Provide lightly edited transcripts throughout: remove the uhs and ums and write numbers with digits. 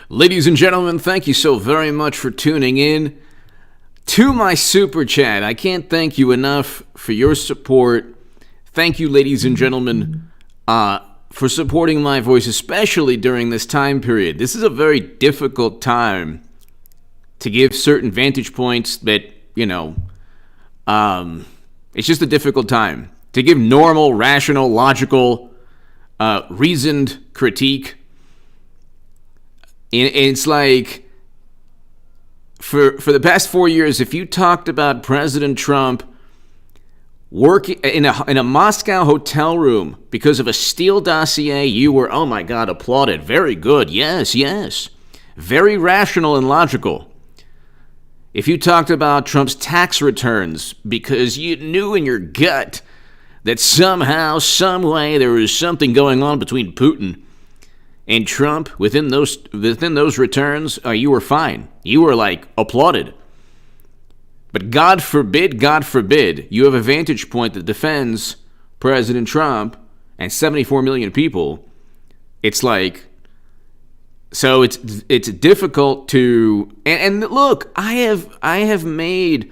Ladies and gentlemen, thank you so very much for tuning in to my super chat. I can't thank you enough for your support. Thank you, ladies and gentlemen, for supporting my voice, especially during this time period. This is a very difficult time to give certain vantage points that, it's just a difficult time to give normal, rational, logical, reasoned critique. It's like, for the past 4 years, if you talked about President Trump working in a Moscow hotel room because of a Steele dossier, you were, oh my God, applauded. Very good. Yes, yes. Very rational and logical. If you talked about Trump's tax returns because you knew in your gut that somehow, some way, there was something going on between Putin and Trump within those returns, you were fine. You were applauded. But God forbid, you have a vantage point that defends President Trump and 74 million people. So it's difficult to and look, I have made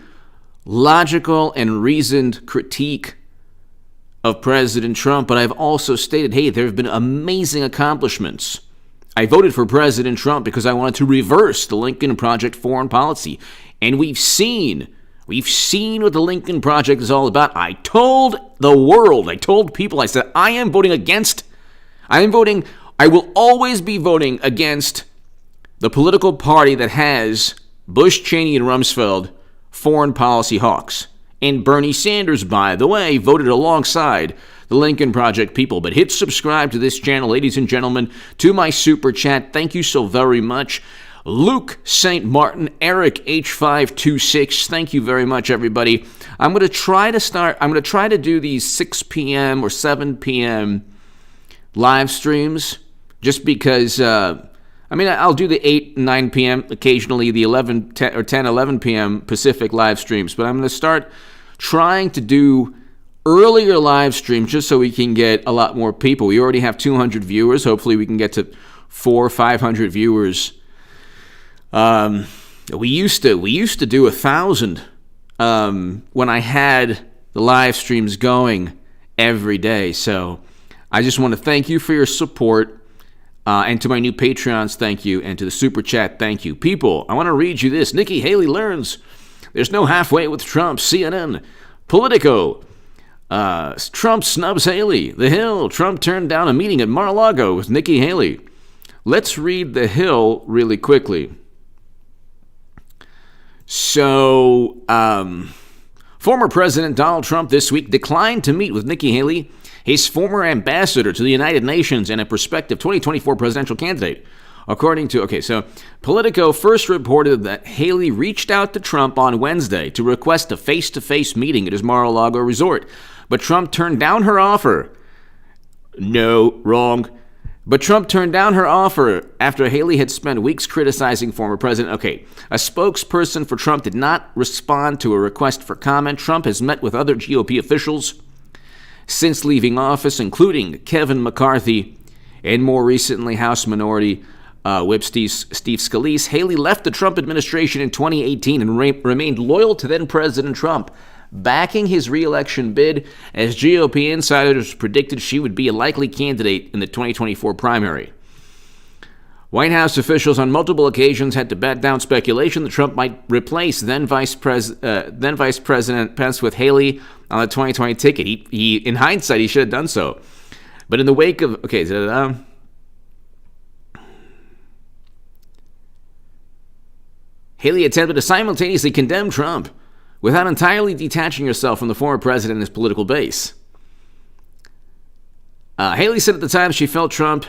logical and reasoned critique of President Trump, but I've also stated, hey, there have been amazing accomplishments. I voted for President Trump because I wanted to reverse the Lincoln Project foreign policy. And we've seen what the Lincoln Project is all about. I told the world, I told people, I said, I will always be voting against the political party that has Bush, Cheney, and Rumsfeld foreign policy hawks. And Bernie Sanders, by the way, voted alongside the Lincoln Project people. But hit subscribe to this channel, ladies and gentlemen, to my super chat. Thank you so very much. Luke St. Martin, Eric H526, thank you very much, everybody. I'm going to try to do these 6 p.m. or 7 p.m. live streams just because, I'll do the 8, 9 p.m., occasionally the 11 p.m. Pacific live streams, but I'm going to start trying to do earlier live streams just so we can get a lot more people. We already have 200 viewers. Hopefully we can get to 400 or 500 viewers. We used to do 1,000 when I had the live streams going every day. So I just want to thank you for your support. And to my new Patreons, thank you. And to the Super Chat, thank you. People, I want to read you this. Nikki Haley learns there's no halfway with Trump. CNN. Politico. Trump snubs Haley. The Hill. Trump turned down a meeting at Mar-a-Lago with Nikki Haley. Let's read The Hill really quickly. So, former President Donald Trump this week declined to meet with Nikki Haley, his former ambassador to the United Nations and a prospective 2024 presidential candidate. According to, Politico first reported that Haley reached out to Trump on Wednesday to request a face-to-face meeting at his Mar-a-Lago resort, but Trump turned down her offer. No, wrong. But Trump turned down her offer after Haley had spent weeks criticizing former president. A spokesperson for Trump did not respond to a request for comment. Trump has met with other GOP officials since leaving office, including Kevin McCarthy and more recently House Minority Whip Steve Scalise. Haley left the Trump administration in 2018 and remained loyal to then-President Trump, backing his re-election bid as GOP insiders predicted she would be a likely candidate in the 2024 primary. White House officials on multiple occasions had to bat down speculation that Trump might replace then Vice President Pence with Haley on the 2020 ticket. He in hindsight, he should have done so. But in the wake of Haley attempted to simultaneously condemn Trump without entirely detaching herself from the former president and his political base. Haley said at the time she felt Trump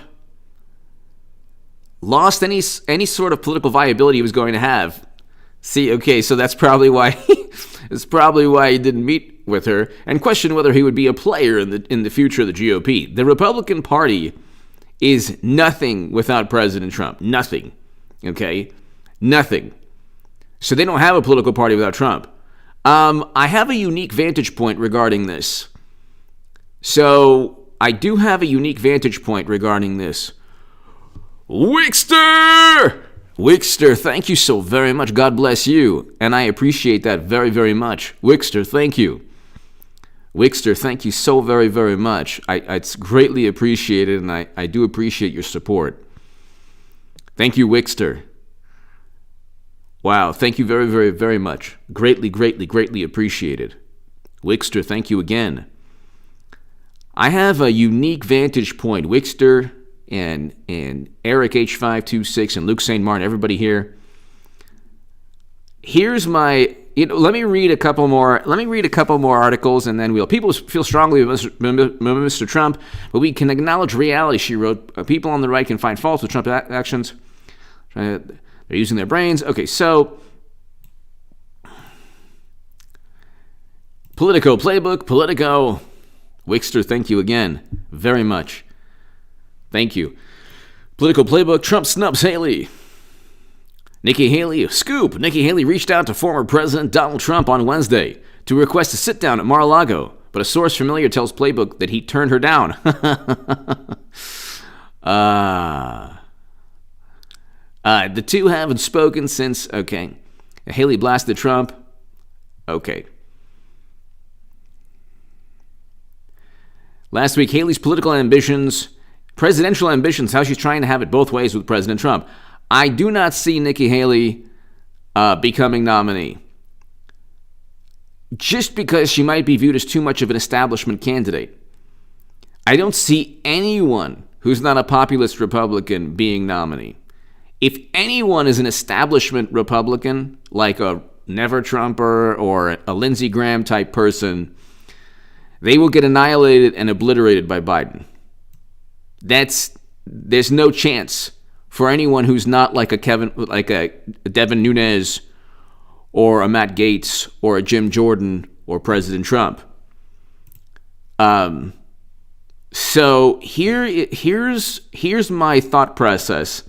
lost any sort of political viability he was going to have. So that's probably why he didn't meet with her and questioned whether he would be a player in the future of the GOP. The Republican Party is nothing without President Trump. Nothing. Nothing. So they don't have a political party without Trump. I have a unique vantage point regarding this. So I do have a unique vantage point regarding this. Wixter! Wixter, thank you so very much. God bless you. And I appreciate that very, very much. Wixter, thank you. Wixter, thank you so very, very much. It's greatly appreciated, and I do appreciate your support. Thank you, Wixter. Wow, thank you very, very, very much. Greatly, greatly, greatly appreciated. Wixter, thank you again. I have a unique vantage point. Wixter and Eric H526 and Luke St. Martin, everybody here. Here's my, let me read a couple more articles, and then people feel strongly about Mr. Trump, but we can acknowledge reality, she wrote. People on the right can find faults with Trump actions. They're using their brains. Okay, so Politico Playbook, Politico. Wixter, thank you again very much. Thank you. Political Playbook, Trump snubs Haley. Nikki Haley, scoop. Nikki Haley reached out to former President Donald Trump on Wednesday to request a sit-down at Mar-a-Lago, but a source familiar tells Playbook that he turned her down. The two haven't spoken since, okay. Haley blasted Trump. Okay. Last week, Haley's presidential ambitions, how she's trying to have it both ways with President Trump. I do not see Nikki Haley becoming nominee. Just because she might be viewed as too much of an establishment candidate. I don't see anyone who's not a populist Republican being nominee. If anyone is an establishment Republican, like a Never Trumper or a Lindsey Graham type person, they will get annihilated and obliterated by Biden. There's no chance for anyone who's not like a Devin Nunes or a Matt Gaetz or a Jim Jordan or President Trump. So here's my thought process.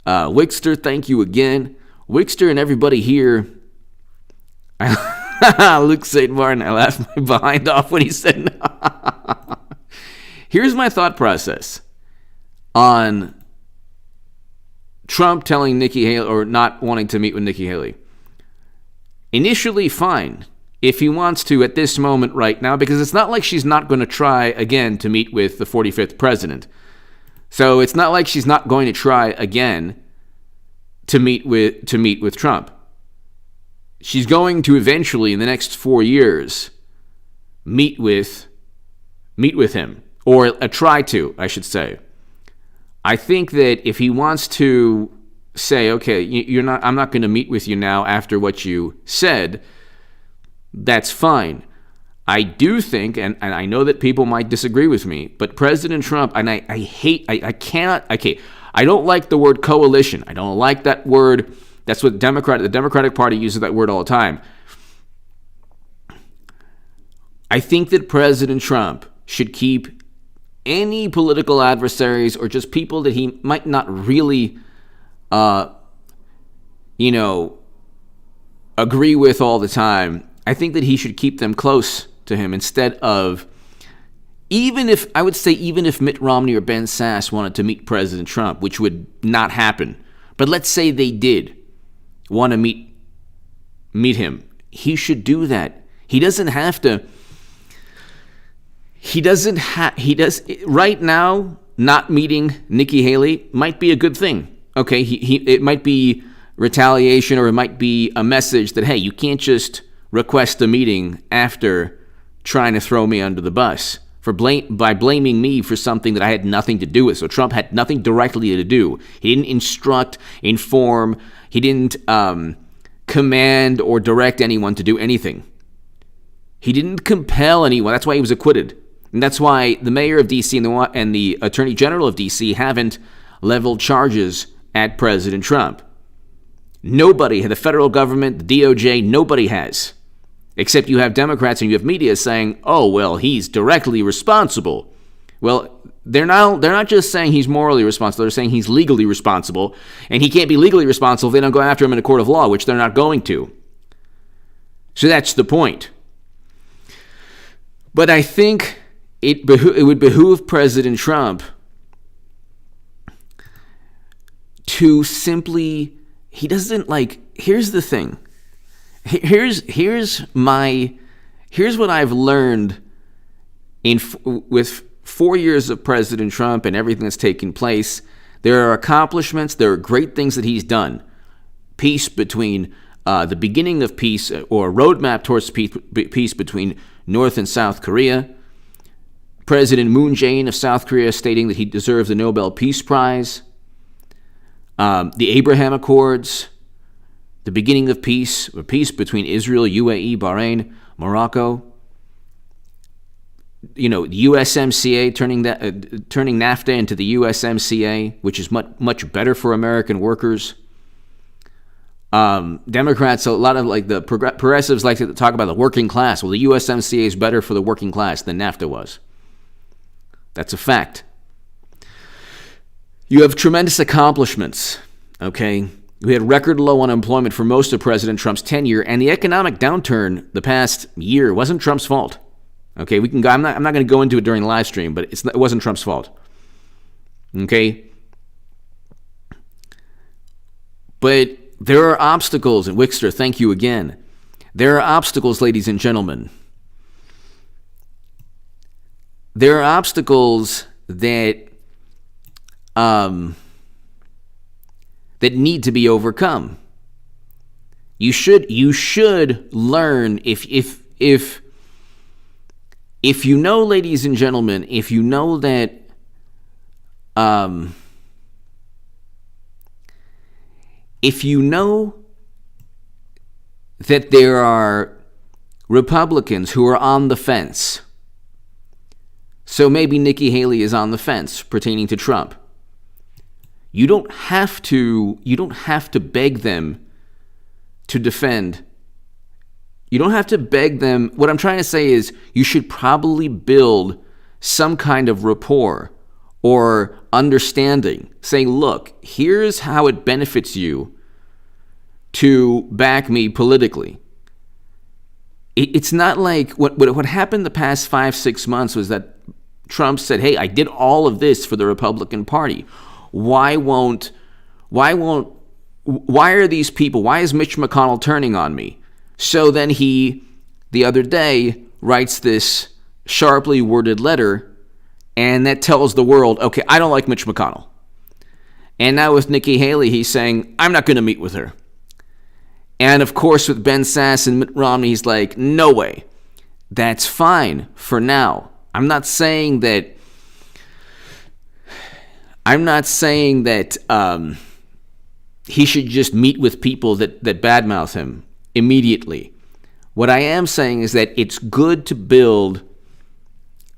Wixter, thank you again. Wixter and everybody here. Luke St. Martin, I laughed my behind off when he said no. Here's my thought process on Trump telling Nikki Haley or not wanting to meet with Nikki Haley. Initially, fine, if he wants to at this moment right now, because it's not like she's not going to try again to meet with the 45th president. So it's not like she's not going to try again to meet with Trump. She's going to eventually, in the next 4 years, meet with him, or try to, I should say. I think that if he wants to say, okay, I'm not going to meet with you now after what you said, that's fine. I do think, and I know that people might disagree with me, but President Trump, and I don't like the word coalition. I don't like that word. That's what the Democratic Party uses that word all the time. I think that President Trump should keep any political adversaries or just people that he might not really, agree with all the time. I think that he should keep them close to him instead of, even if Mitt Romney or Ben Sasse wanted to meet President Trump, which would not happen. But let's say they did want to meet him. He should do that. He doesn't have to. Right now, not meeting Nikki Haley might be a good thing. Okay, it might be retaliation, or it might be a message that, hey, you can't just request a meeting after trying to throw me under the bus by blaming me for something that I had nothing to do with. So Trump had nothing directly to do. He didn't instruct, inform, he didn't command or direct anyone to do anything. He didn't compel anyone. That's why he was acquitted. And that's why the mayor of D.C. and the attorney general of D.C. haven't leveled charges at President Trump. Nobody, the federal government, the DOJ, nobody has. Except you have Democrats and you have media saying, oh, well, he's directly responsible. Well, they're not just saying he's morally responsible. They're saying he's legally responsible. And he can't be legally responsible if they don't go after him in a court of law, which they're not going to. So that's the point. But I think it would behoove President Trump to simply, he doesn't like, here's the thing. Here's what I've learned with 4 years of President Trump and everything that's taken place. There are accomplishments. There are great things that he's done. Peace between the beginning of peace, or a roadmap towards peace between North and South Korea. President Moon Jae-in of South Korea stating that he deserves the Nobel Peace Prize. The Abraham Accords. The beginning of peace, or peace between Israel, UAE, Bahrain, Morocco. USMCA, turning NAFTA into the USMCA, which is much better for American workers. Democrats, a lot of like the progressives like to talk about the working class. Well, the USMCA is better for the working class than NAFTA was. That's a fact. You have tremendous accomplishments, okay? We had record low unemployment for most of President Trump's tenure, and the economic downturn the past year wasn't Trump's fault. Okay, we can go. I'm not going to go into it during the live stream, but it wasn't Trump's fault. Okay, but there are obstacles, and Wixter, thank you again. There are obstacles, ladies and gentlemen. There are obstacles that that need to be overcome. You should learn if you know, ladies and gentlemen, if you know that if you know that there are Republicans who are on the fence, so maybe Nikki Haley is on the fence pertaining to Trump. You don't have to beg them to defend. You don't have to beg them. What I'm trying to say is you should probably build some kind of rapport or understanding. Say, look, here's how it benefits you to back me politically. It's not like what happened the past 5-6 months was that Trump said, hey, I did all of this for the Republican Party. Why are these people, why is Mitch McConnell turning on me? So then he, the other day, writes this sharply worded letter, and that tells the world, okay, I don't like Mitch McConnell. And now with Nikki Haley, he's saying, I'm not going to meet with her. And of course, with Ben Sasse and Mitt Romney, he's like, no way. That's fine for now. I'm not saying that he should just meet with people that badmouth him immediately. What I am saying is that it's good to build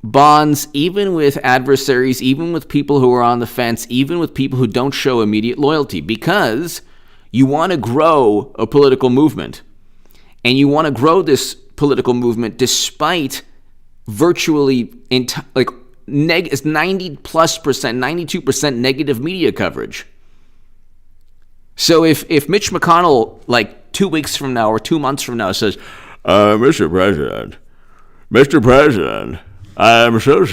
bonds even with adversaries, even with people who are on the fence, even with people who don't show immediate loyalty, because you want to grow a political movement. And you want to grow this political movement despite virtually 90+%, 92% negative media coverage. So if Mitch McConnell, like 2 weeks from now or 2 months from now, says, Mr. President, I'm so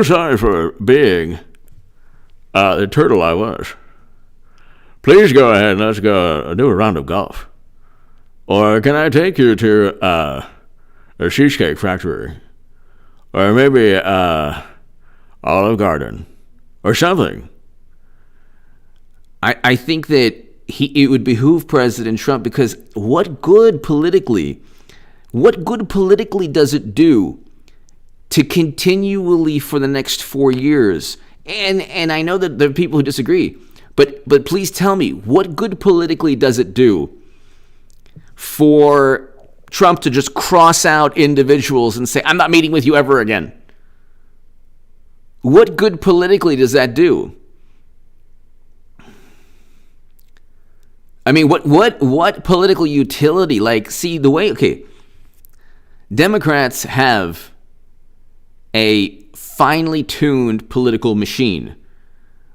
sorry for being the turtle I was. Please go ahead and let's go do a round of golf. Or can I take you to a cheesecake factory? Or maybe Olive Garden or something. I think that it would behoove President Trump, because what good politically does it do to continually for the next 4 years? And I know that there are people who disagree, but please tell me, what good politically does it do for Trump to just cross out individuals and say, I'm not meeting with you ever again? What good politically does that do? I mean, what political utility? Like, see, Democrats have a finely tuned political machine.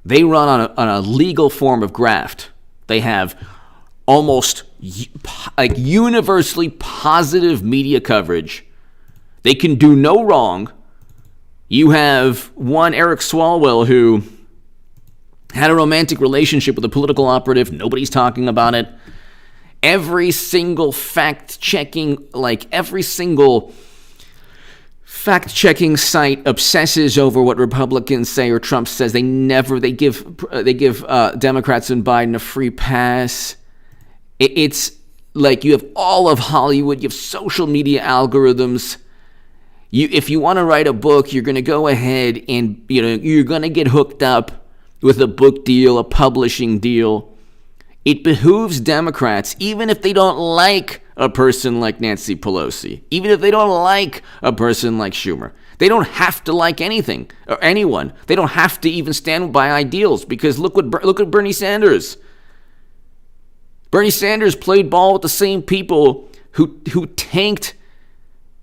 They run on a legal form of graft. They have almost like universally positive media coverage. They can do no wrong. You have one Eric Swalwell who had a romantic relationship with a political operative. Nobody's talking about it. Every single fact-checking site obsesses over what Republicans say or Trump says. They give Democrats and Biden a free pass. It's like you have all of Hollywood. You have social media algorithms. If you want to write a book, you're going to go ahead and you're going to get hooked up with a book deal, a publishing deal. It behooves Democrats, even if they don't like a person like Nancy Pelosi, even if they don't like a person like Schumer. They don't have to like anything or anyone. They don't have to even stand by ideals, because look at Bernie Sanders. Bernie Sanders played ball with the same people who tanked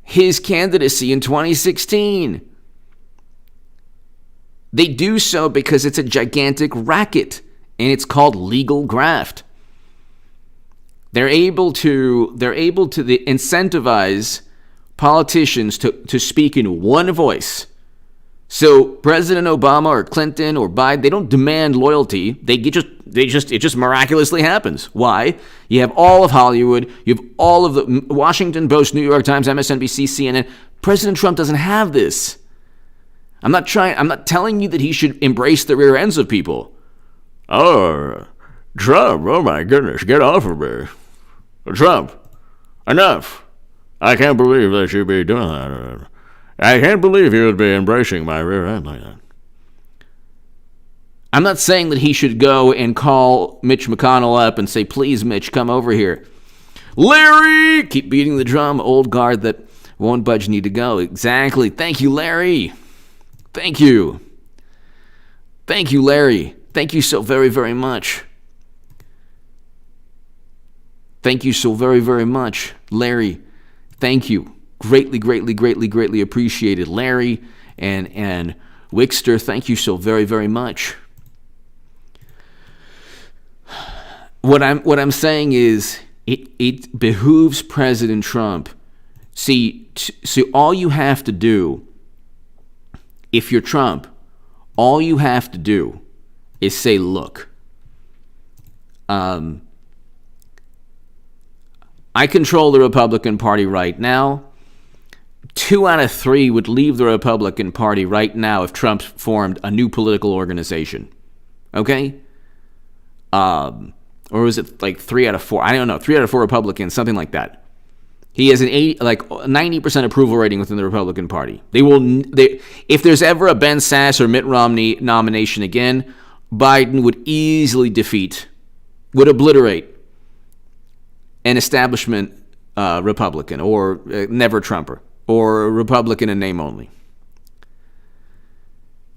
his candidacy in 2016. They do so because it's a gigantic racket, and it's called legal graft. They're able to incentivize politicians to speak in one voice. So President Obama or Clinton or Biden, they don't demand loyalty. It just miraculously happens. Why? You have all of Hollywood. You have all of the Washington Post, New York Times, MSNBC, CNN. President Trump doesn't have this. I'm not telling you that he should embrace the rear ends of people. Oh, Trump, oh my goodness, get off of me. Trump, enough. I can't believe that you'd be doing that. I can't believe you would be embracing my rear end like that. I'm not saying that he should go and call Mitch McConnell up and say, please, Mitch, come over here. Larry! Keep beating the drum, old guard that won't budge, need to go. Exactly. Thank you, Larry. Thank you. Thank you, Larry. Thank you so very, very much. Thank you so very, very much, Larry. Thank you. Greatly, greatly, greatly, greatly appreciated, Larry and Wickster. Thank you so very, very much. What I'm saying is it behooves President Trump. See, all you have to do, if you're Trump, all you have to do is say, look, I control the Republican Party right now. 2 out of 3 would leave the Republican Party right now if Trump formed a new political organization. Okay? Or was it like 3 out of 4? I don't know. 3 out of 4 Republicans, something like that. He has an 90% approval rating within the Republican Party. If there's ever a Ben Sasse or Mitt Romney nomination again, Biden would easily would obliterate an establishment Republican or never Trumper or a Republican in name only.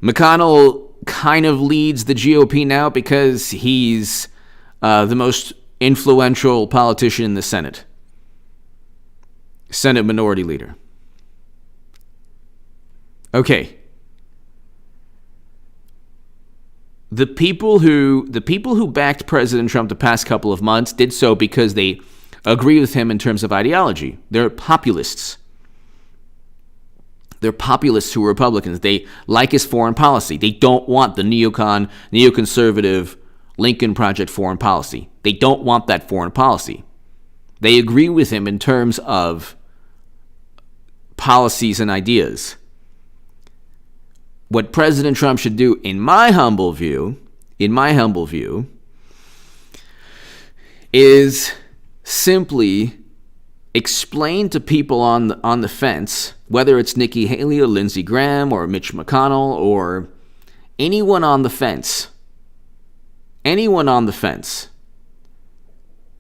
McConnell kind of leads the GOP now because he's the most influential politician in the Senate Minority Leader. Okay. The people who backed President Trump the past couple of months did so because they agree with him in terms of ideology. They're populists. They're populists who are Republicans. They like his foreign policy. They don't want the neoconservative Lincoln Project foreign policy. They don't want that foreign policy. They agree with him in terms of policies and ideas. What President Trump should do, in my humble view, is simply explain to people on the fence, whether it's Nikki Haley or Lindsey Graham or Mitch McConnell or anyone on the fence,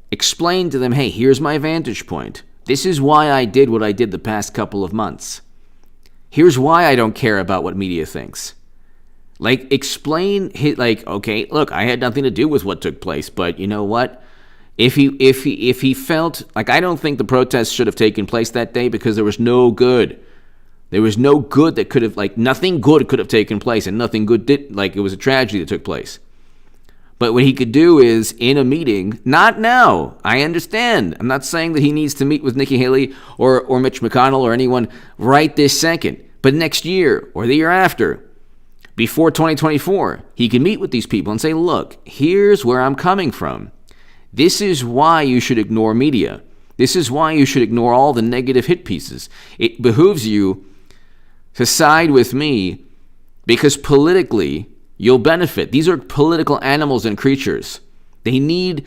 explain to them, hey, here's my vantage point. This is why I did what I did the past couple of months. Here's why I don't care about what media thinks. Explain, okay, look, I had nothing to do with what took place, but you know what? If he felt like, I don't think the protests should have taken place that day because there was no good. There was no good that could have, nothing good could have taken place, and nothing good did, it was a tragedy that took place. But what he could do is, in a meeting, not now, I understand. I'm not saying that he needs to meet with Nikki Haley or Mitch McConnell or anyone right this second, but next year or the year after, before 2024, he can meet with these people and say, look, here's where I'm coming from. This is why you should ignore media. This is why you should ignore all the negative hit pieces. It behooves you to side with me because politically you'll benefit. These are political animals and creatures. They need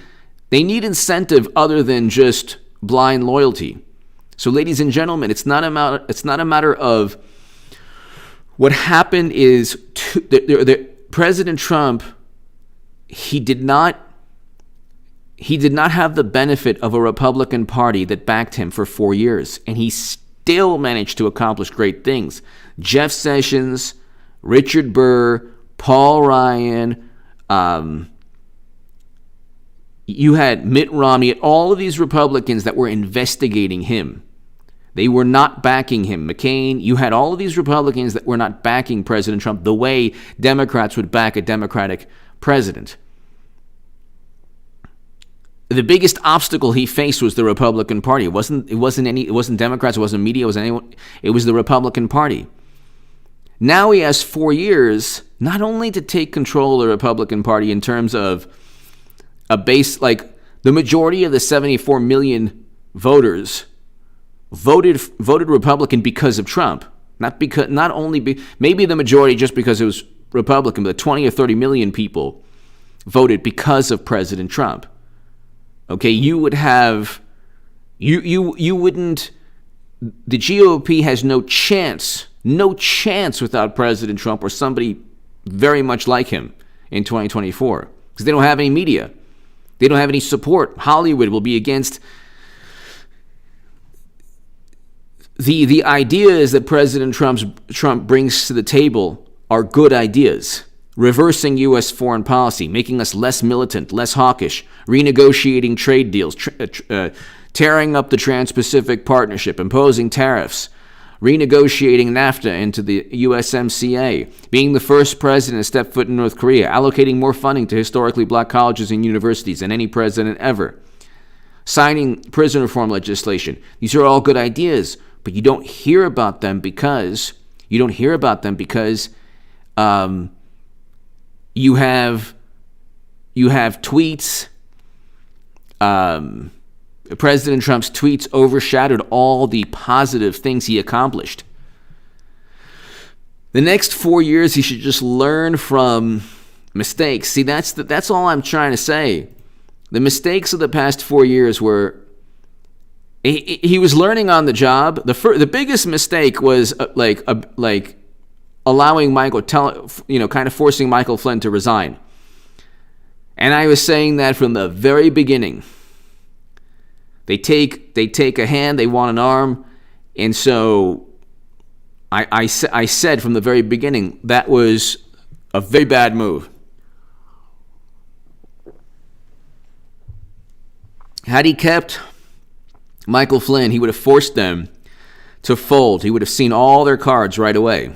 incentive other than just blind loyalty. So, ladies and gentlemen, it's not a matter of what happened is President Trump. He did not have the benefit of a Republican Party that backed him for 4 years, and he still managed to accomplish great things. Jeff Sessions, Richard Burr, Paul Ryan, you had Mitt Romney, all of these Republicans that were investigating him. They were not backing him. McCain, you had all of these Republicans that were not backing President Trump the way Democrats would back a Democratic president. The biggest obstacle he faced was the Republican Party. It wasn't Democrats, it wasn't media, it was the Republican Party. Now he has 4 years not only to take control of the Republican Party in terms of a base, like the majority of the 74 million voters voted Republican because of Trump. Maybe the majority just because it was Republican, but 20 or 30 million people voted because of President Trump. Okay, you would have, you wouldn't, the GOP has no chance without President Trump or somebody very much like him in 2024 because they don't have any media. They don't have any support. Hollywood will be against the ideas that President Trump brings to the table are good ideas. Reversing U.S. foreign policy, making us less militant, less hawkish, renegotiating trade deals, tearing up the Trans-Pacific Partnership, imposing tariffs, renegotiating NAFTA into the USMCA, being the first president to step foot in North Korea, allocating more funding to historically black colleges and universities than any president ever, signing prison reform legislation. These are all good ideas, but you don't hear about them because you have tweets. President Trump's tweets overshadowed all the positive things he accomplished. The next 4 years, he should just learn from mistakes. See, that's all I'm trying to say. The mistakes of the past 4 years were he was learning on the job. The biggest mistake was allowing kind of forcing Michael Flynn to resign. And I was saying that from the very beginning. They take a hand, they want an arm, and so I said from the very beginning that was a very bad move. Had he kept Michael Flynn, he would have forced them to fold. He would have seen all their cards right away.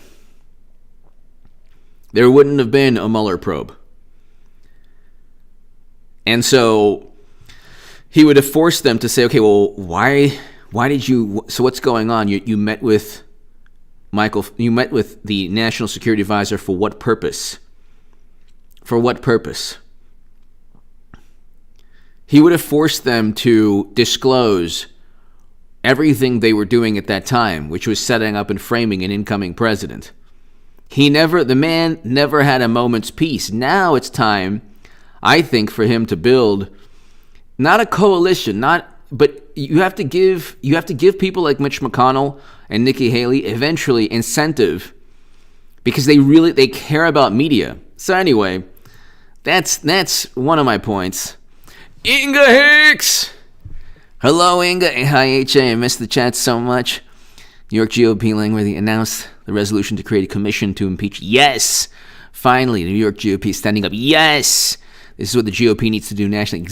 There wouldn't have been a Mueller probe. And so he would have forced them to say, okay, well, why did you, so what's going on? You met with you met with the National Security Advisor for what purpose? For what purpose? He would have forced them to disclose everything they were doing at that time, which was setting up and framing an incoming president. The man never had a moment's peace. Now it's time, I think, for him to build not a coalition, but you have to give people like Mitch McConnell and Nikki Haley eventually incentive because they care about media. So anyway, that's one of my points. Inga Hicks! Hello, Inga. Hi, HA. I missed the chat so much. New York GOP Langworthy announced the resolution to create a commission to impeach. Yes! Finally, the New York GOP is standing up. Yes! This is what the GOP needs to do nationally.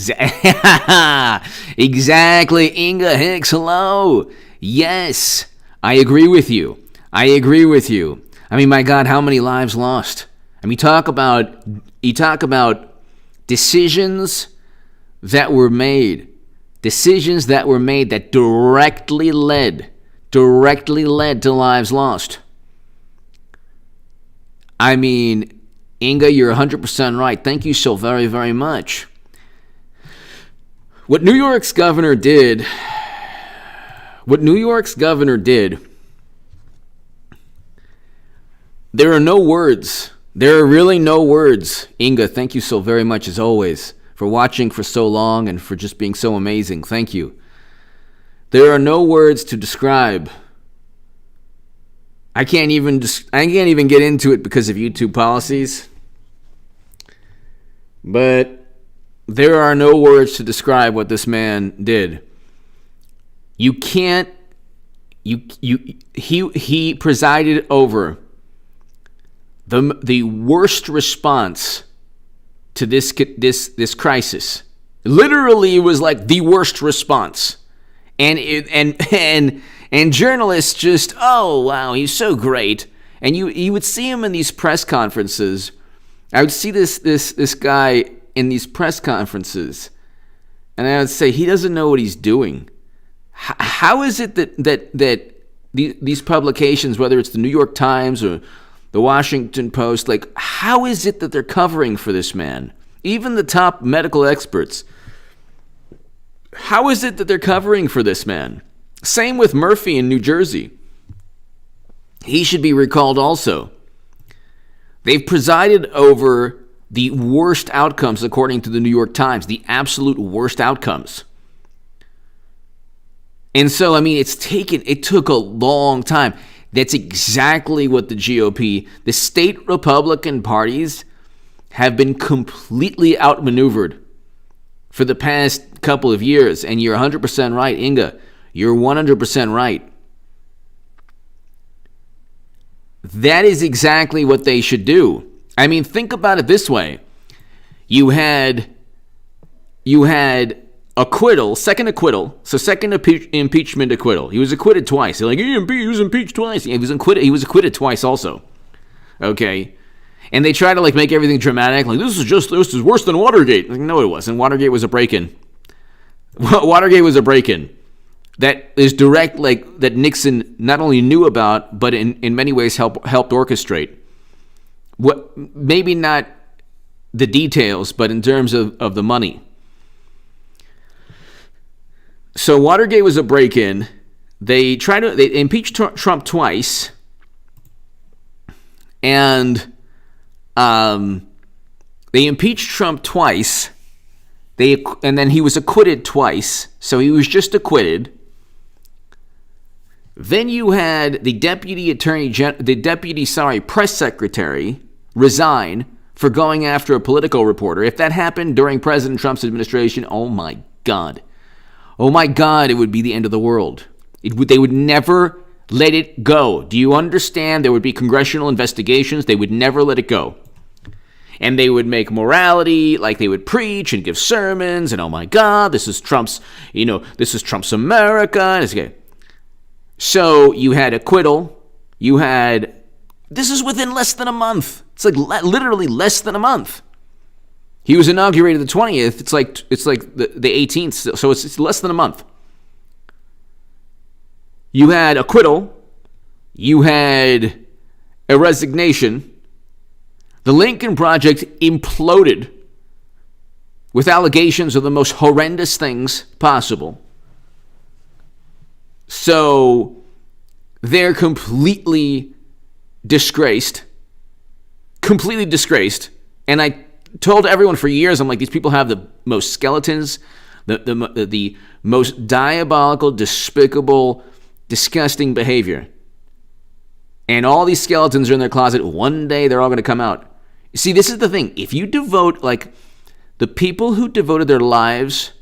Exactly, Inga Hicks. Hello. Yes, I agree with you. I mean, my God, how many lives lost? I mean, you talk about decisions that were made that directly led to lives lost. I mean, Inga, you're 100% right. Thank you so very, very much. What New York's governor did, there are no words. There are really no words. Inga, thank you so very much, as always, for watching for so long and for just being so amazing. Thank you. There are no words to describe. I can't even get into it because of YouTube policies. But there are no words to describe what this man did. You can't. He presided over the worst response to this crisis. Literally, it was like the worst response, and journalists just, oh wow, he's so great, and you would see him in these press conferences. I would see this guy in these press conferences, and I would say he doesn't know what he's doing. How is it that these publications, whether it's the New York Times or the Washington Post, like, how is it that they're covering for this man? Even the top medical experts. How is it that they're covering for this man? Same with Murphy in New Jersey. He should be recalled also. They've presided over the worst outcomes, according to the New York Times, the absolute worst outcomes. And so, I mean, it took a long time. That's exactly what the GOP, the state Republican parties, have been completely outmaneuvered for the past couple of years. And you're 100% right, Inga. You're 100% right. That is exactly what they should do. I mean, think about it this way. You had acquittal, second acquittal, so second impeachment acquittal. He was acquitted twice. They're like, he was impeached twice. He was acquitted twice also. Okay? And they try to like make everything dramatic, like this is worse than Watergate. Like, no, it wasn't. Watergate was a break-in. Watergate was a break-in. That is direct, like, that Nixon not only knew about, but in many ways helped orchestrate. What, maybe not the details, but in terms of the money. So Watergate was a break-in. They impeached Trump twice, and they impeached Trump twice. And then he was acquitted twice, so he was just acquitted. Then you had the press secretary resign for going after a political reporter. If that happened during President Trump's administration, oh my God. Oh my God, it would be the end of the world. They would never let it go. Do you understand? There would be congressional investigations. They would never let it go. And they would make morality, like they would preach and give sermons, and oh my God, this is Trump's America. So you had acquittal. This is within less than a month. It's like literally less than a month. He was inaugurated the 20th. It's like the 18th, so it's less than a month. You had acquittal. You had a resignation. The Lincoln Project imploded with allegations of the most horrendous things possible. So they're completely disgraced. And I told everyone for years, I'm like, these people have the most skeletons, the most diabolical, despicable, disgusting behavior. And all these skeletons are in their closet. One day they're all going to come out. See, this is the thing. If you devote, like, the people who devoted their lives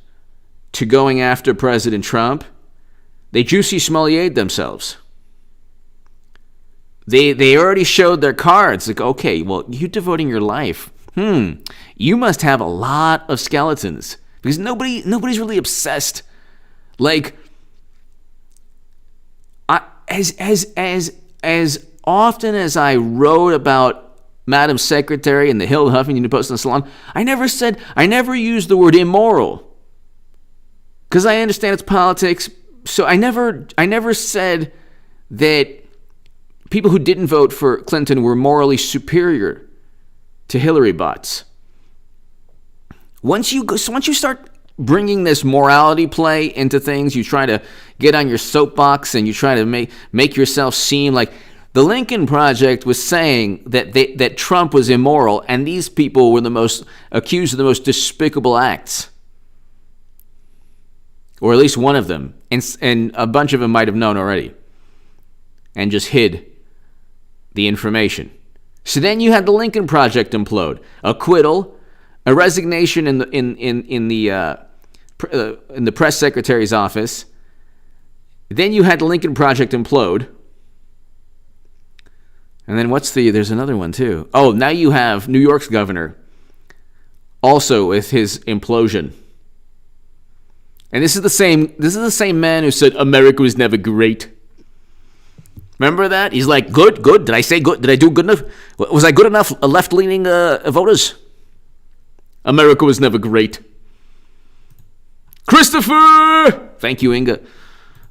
to going after President Trump, they Juicy Smoliered themselves. They already showed their cards. Like, okay, well, you devoting your life. You must have a lot of skeletons. Because nobody's really obsessed. Like, as often as I wrote about Madam Secretary and the Hill, Huffington Post, and Salon, I never used the word immoral. Because I understand it's politics. So I never said that people who didn't vote for Clinton were morally superior to Hillary bots. Once you start bringing this morality play into things, you try to get on your soapbox and you try to make yourself seem like the Lincoln Project was saying that Trump was immoral, and these people were accused of the most despicable acts, or at least one of them, and a bunch of them might have known already, and just hid the information. So then you had the Lincoln Project implode, acquittal, a resignation in the press secretary's office. Then you had the Lincoln Project implode. And then there's another one too. Oh, now you have New York's governor also with his implosion. And this is the same man who said America was never great. Remember that? He's like, good. Did I say good? Did I do good enough? Was I good enough left-leaning voters? America was never great. Christopher! Thank you, Inga.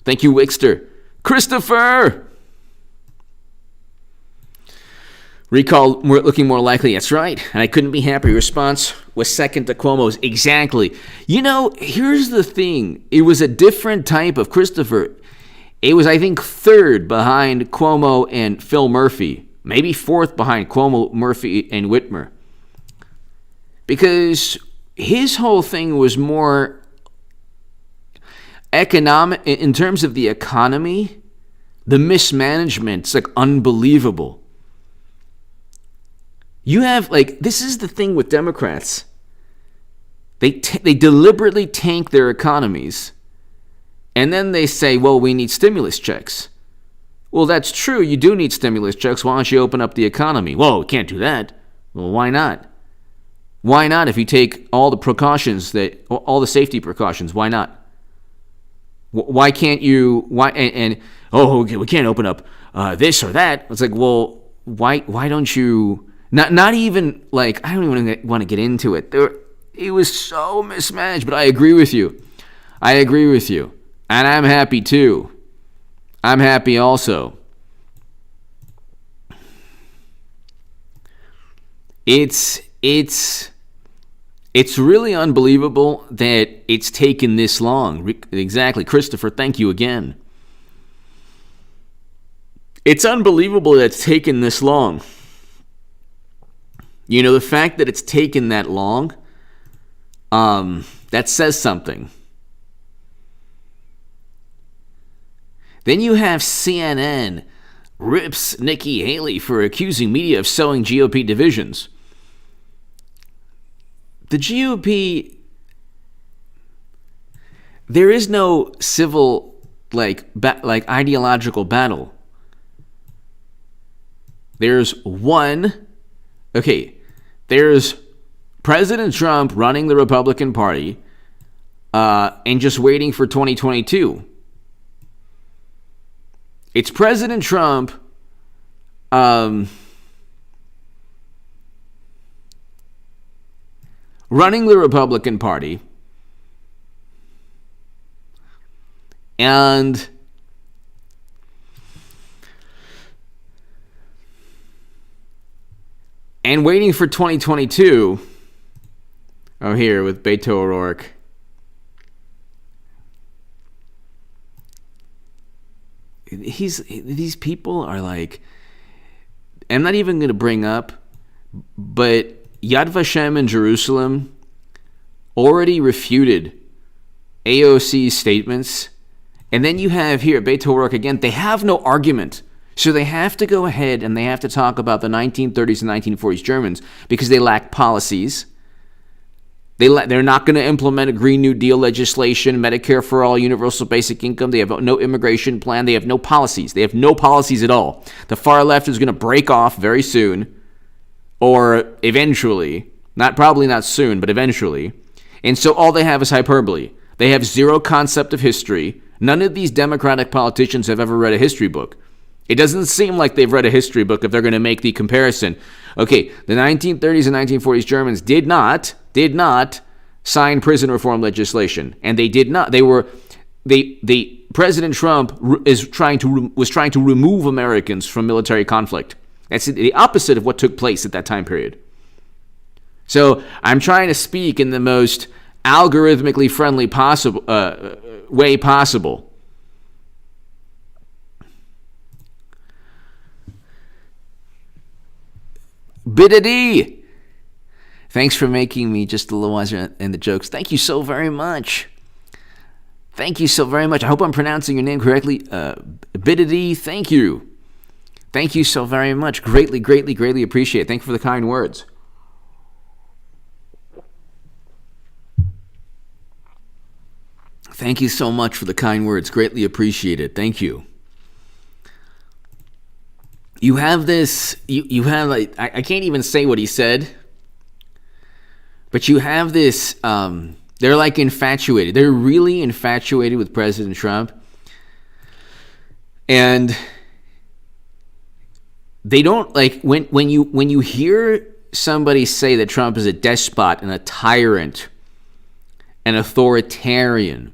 Thank you, Wixter. Christopher! Recall looking more likely. That's right. And I couldn't be happier. Response was second to Cuomo's. Exactly. Here's the thing. It was a different type of Christopher. It was, I think, third behind Cuomo and Phil Murphy. Maybe fourth behind Cuomo, Murphy, and Whitmer. Because his whole thing was more economic. In terms of the economy, the mismanagement, it's like unbelievable. You have, this is the thing with Democrats. They deliberately tank their economies. And then they say, well, we need stimulus checks. Well, that's true. You do need stimulus checks. Why don't you open up the economy? Well, we can't do that. Well, why not? Why not if you take all the precautions, all the safety precautions? Why not? Why can't you? Okay, we can't open up this or that. It's like, well, why don't you? Not even I don't even want to get into it. It was so mismanaged, but I agree with you. And I'm happy too. I'm happy also. It's really unbelievable that it's taken this long. Exactly. Christopher, thank you again. It's unbelievable that it's taken this long. The fact that it's taken that long, that says something. Then you have CNN rips Nikki Haley for accusing media of sowing GOP divisions. The GOP, there is no civil, ideological battle. There's President Trump running the Republican Party and just waiting for 2022. It's President Trump running the Republican Party and waiting for 2022. Oh, here with Beto O'Rourke. These people are I'm not even going to bring up, but Yad Vashem in Jerusalem already refuted AOC's statements. And then you have here, Beto O'Rourke again, they have no argument. So they have to go ahead and they have to talk about the 1930s and 1940s Germans because they lack policies. They're not going to implement a Green New Deal legislation, Medicare for all, universal basic income. They have no immigration plan. They have no policies. They have no policies at all. The far left is going to break off very soon, or eventually. Probably not soon, but eventually. And so all they have is hyperbole. They have zero concept of history. None of these Democratic politicians have ever read a history book. It doesn't seem like they've read a history book if they're going to make the comparison. Okay, the 1930s and 1940s Germans did not sign prison reform legislation, and they did not. They President Trump was trying to remove Americans from military conflict. That's the opposite of what took place at that time period. So I'm trying to speak in the most algorithmically friendly way possible. Biddy, thanks for making me just a little wiser in the jokes. Thank you so very much. Thank you so very much. I hope I'm pronouncing your name correctly. Biddy, thank you. Thank you so very much. Greatly, greatly, greatly appreciate it. Thank you for the kind words. Thank you so much for the kind words. Greatly appreciate it. Thank you. You have this, you have, I can't even say what he said, but you have this, they're like infatuated. They're really infatuated with President Trump. And they don't, like, when you hear somebody say that Trump is a despot and a tyrant, an authoritarian,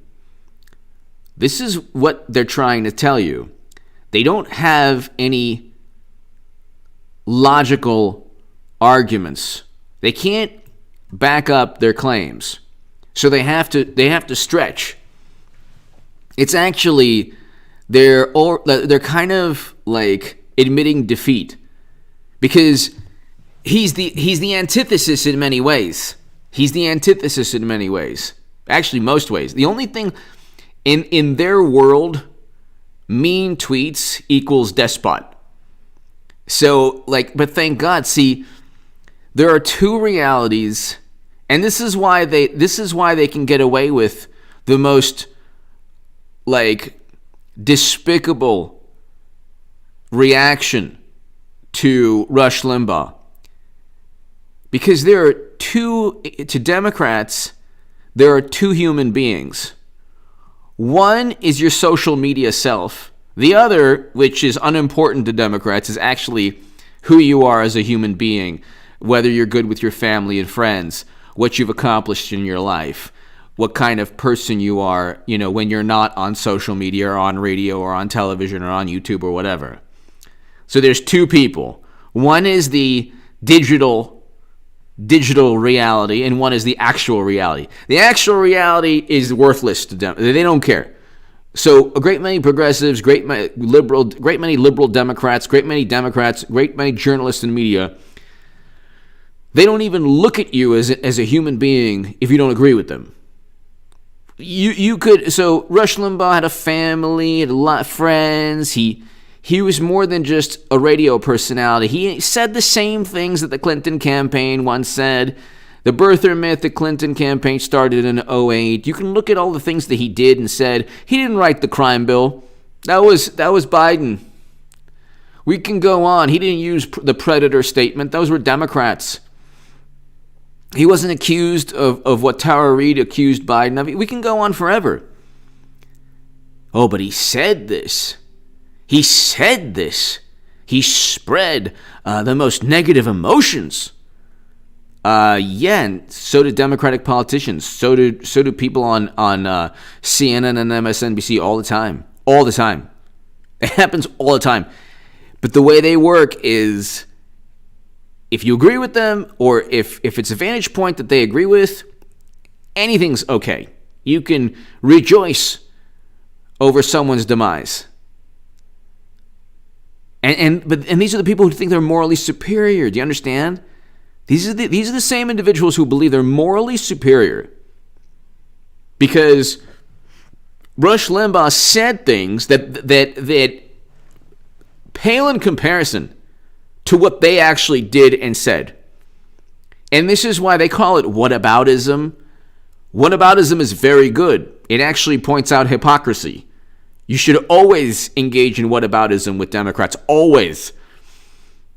this is what they're trying to tell you. They don't have any logical arguments. They can't back up their claims. So they have to stretch. It's actually they're kind of like admitting defeat, because he's the antithesis in many ways. He's the antithesis in many ways. Actually, most ways. The only thing in their world, mean tweets equals despot. So, but thank God, see, there are two realities, and this is why they can get away with the most, despicable reaction to Rush Limbaugh. Because to Democrats, there are two human beings. One is your social media self. The other, which is unimportant to Democrats, is actually who you are as a human being, whether you're good with your family and friends, what you've accomplished in your life, what kind of person you are, when you're not on social media or on radio or on television or on YouTube or whatever. So there's two people. One is the digital reality, and one is the actual reality. The actual reality is worthless to them. They don't care. So a great many progressives, great many liberal Democrats, great many journalists and media, they don't even look at you as a human being if you don't agree with them. So Rush Limbaugh had a family, had a lot of friends. He was more than just a radio personality. He said the same things that the Clinton campaign once said. The birther myth, the Clinton campaign started in 2008. You can look at all the things that he did and said. He didn't write the crime bill. That was Biden. We can go on. He didn't use the predator statement. Those were Democrats. He wasn't accused of what Tara Reid accused Biden of. We can go on forever. Oh, but he said this. He said this. He spread the most negative emotions. And so do Democratic politicians. So do people on CNN and MSNBC all the time. All the time. It happens all the time. But the way they work is, if you agree with them, or if it's a vantage point that they agree with, anything's okay. You can rejoice over someone's demise. And these are the people who think they're morally superior. Do you understand? These are the same individuals who believe they're morally superior because Rush Limbaugh said things that pale in comparison to what they actually did and said. And this is why they call it whataboutism. Whataboutism is very good. It actually points out hypocrisy. You should always engage in whataboutism with Democrats. Always.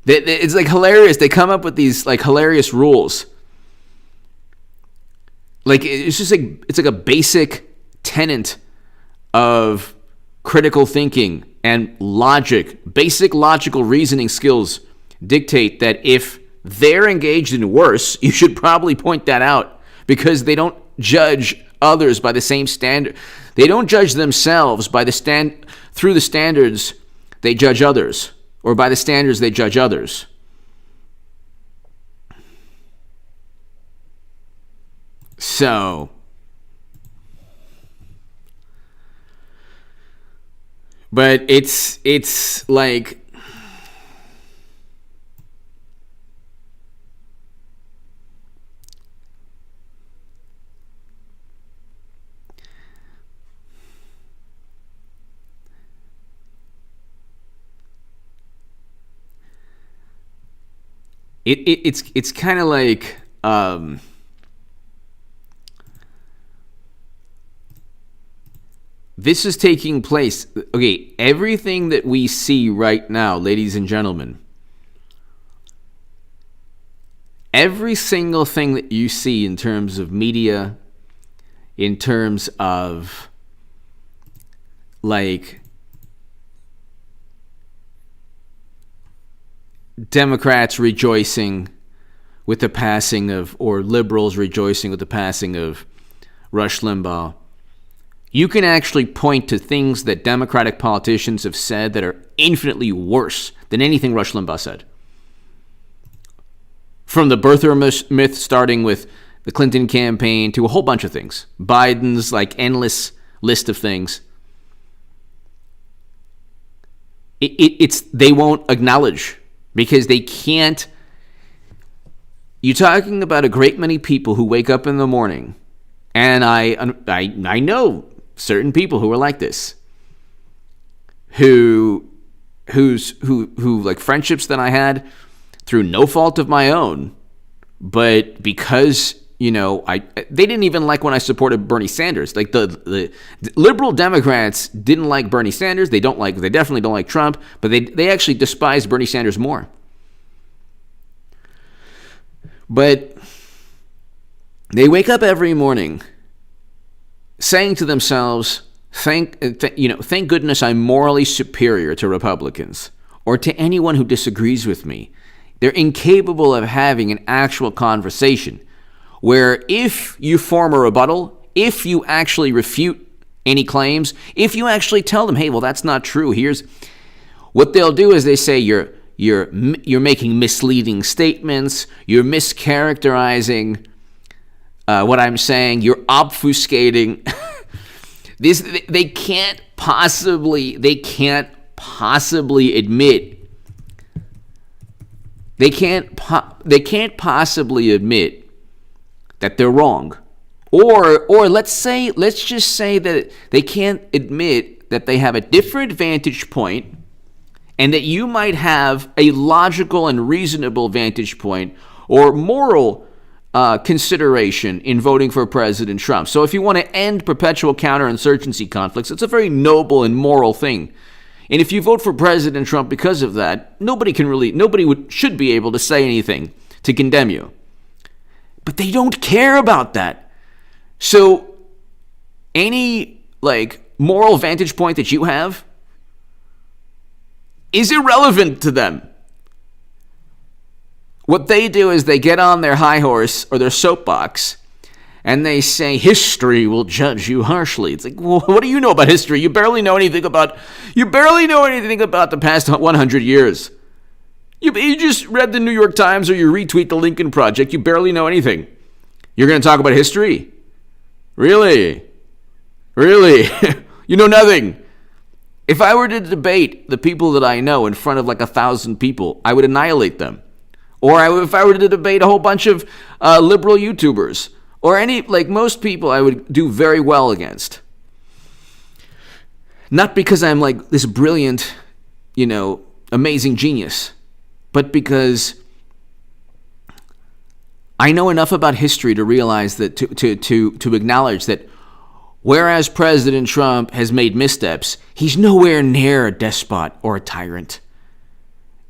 It's hilarious. They come up with these hilarious rules. It's like a basic tenet of critical thinking and logic. Basic logical reasoning skills dictate that if they're engaged in worse, you should probably point that out, because they don't judge others by the same standard. They don't judge themselves by through the standards they judge others, or by the standards they judge others. So, but it's like, it's kind of like this is taking place. Okay, everything that we see right now, ladies and gentlemen, every single thing that you see in terms of media, in terms of like Democrats rejoicing with the passing of, or liberals rejoicing with the passing of Rush Limbaugh, you can actually point to things that Democratic politicians have said that are infinitely worse than anything Rush Limbaugh said. From the birther myth, starting with the Clinton campaign, to a whole bunch of things. Biden's like endless list of things. It's they won't acknowledge, because they can't. You're talking about a great many people who wake up in the morning, and I know certain people who are like this, who like friendships that I had through no fault of my own, but because they didn't even like when I supported Bernie Sanders. Like the liberal Democrats didn't like Bernie Sanders. They definitely don't like Trump, but they actually despise Bernie Sanders more. But they wake up every morning saying to themselves, thank goodness I'm morally superior to Republicans or to anyone who disagrees with me. They're incapable of having an actual conversation where if you form a rebuttal, if you actually refute any claims, if you actually tell them, hey, well, that's not true. Here's what they'll do is they say you're making misleading statements, you're mischaracterizing what I'm saying, you're obfuscating. They can't possibly admit. They can't possibly admit that they're wrong. Or let's just say that they can't admit that they have a different vantage point, and that you might have a logical and reasonable vantage point or moral consideration in voting for President Trump. So if you want to end perpetual counterinsurgency conflicts, it's a very noble and moral thing. And if you vote for President Trump because of that, nobody should be able to say anything to condemn you. But they don't care about that. So any moral vantage point that you have is irrelevant to them. What they do is they get on their high horse or their soapbox and they say, history will judge you harshly. It's like, well, what do you know about history? You barely know anything about the past 100 years. You just read the New York Times or you retweet the Lincoln Project. You barely know anything. You're going to talk about history? Really? You know nothing. If I were to debate the people that I know in front of 1,000 people, I would annihilate them. Or if I were to debate a whole bunch of liberal YouTubers, or most people, I would do very well against. Not because I'm this brilliant, amazing genius, but because I know enough about history to realize that to acknowledge that whereas President Trump has made missteps, he's nowhere near a despot or a tyrant.